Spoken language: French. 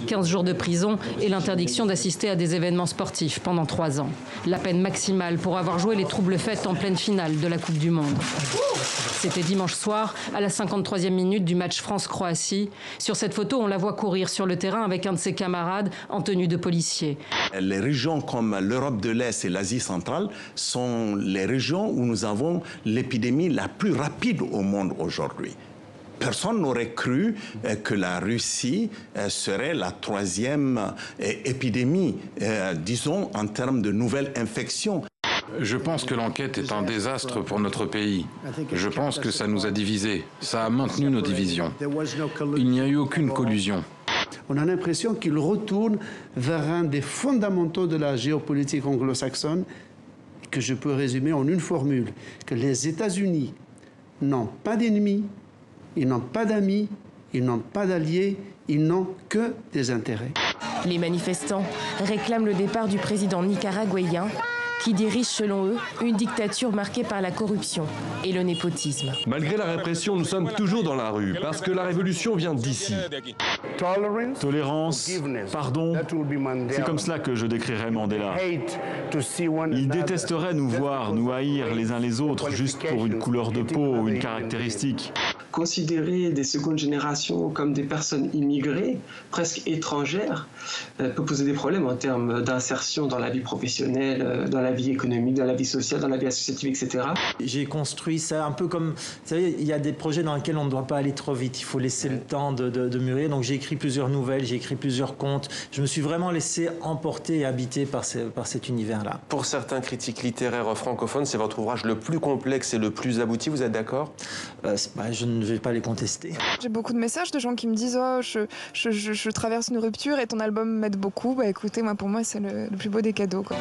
15 jours de prison et l'interdiction d'assister à des événements sportifs pendant 3 ans. La peine maximale pour avoir joué les troubles fêtes en pleine finale de la Coupe du Monde. C'était dimanche soir, à la 53e minute du match France-Croatie. Sur cette photo, on la voit courir sur le terrain avec un de ses camarades en tenue de policier. Les régions comme l'Europe de l'Est et l'Asie centrale sont les régions où nous avons l'épidémie la plus rapide au monde aujourd'hui. Personne n'aurait cru que la Russie serait la 3e épidémie, disons, en termes de nouvelles infections. Je pense que l'enquête est un désastre pour notre pays. Je pense que ça nous a divisés. Ça a maintenu nos divisions. Il n'y a eu aucune collusion. On a l'impression qu'il retourne vers un des fondamentaux de la géopolitique anglo-saxonne que je peux résumer en une formule, que les États-Unis n'ont pas d'ennemis, ils n'ont pas d'amis, ils n'ont pas d'alliés, ils n'ont que des intérêts. Les manifestants réclament le départ du président nicaraguayen qui dirige, selon eux, une dictature marquée par la corruption et le népotisme. Malgré la répression, nous sommes toujours dans la rue, parce que la révolution vient d'ici. Tolérance, pardon, c'est comme cela que je décrirais Mandela. Il détesterait nous voir, nous haïr les uns les autres, juste pour une couleur de peau ou une caractéristique. Considérer des secondes générations comme des personnes immigrées, presque étrangères, peut poser des problèmes en termes d'insertion dans la vie professionnelle, dans la vie économique, dans la vie sociale, dans la vie associative, etc. J'ai construit ça un peu comme, vous savez, il y a des projets dans lesquels on ne doit pas aller trop vite, il faut laisser le temps de mûrir. Donc j'ai écrit plusieurs nouvelles, j'ai écrit plusieurs contes. Je me suis vraiment laissé emporter et habiter par cet univers-là. Pour certains critiques littéraires francophones, c'est votre ouvrage le plus complexe et le plus abouti, vous êtes d'accord ? Je ne vais pas les contester. J'ai beaucoup de messages de gens qui me disent « Oh, je traverse une rupture et ton album m'aide beaucoup ». Bah écoutez, pour moi, c'est le plus beau des cadeaux, quoi.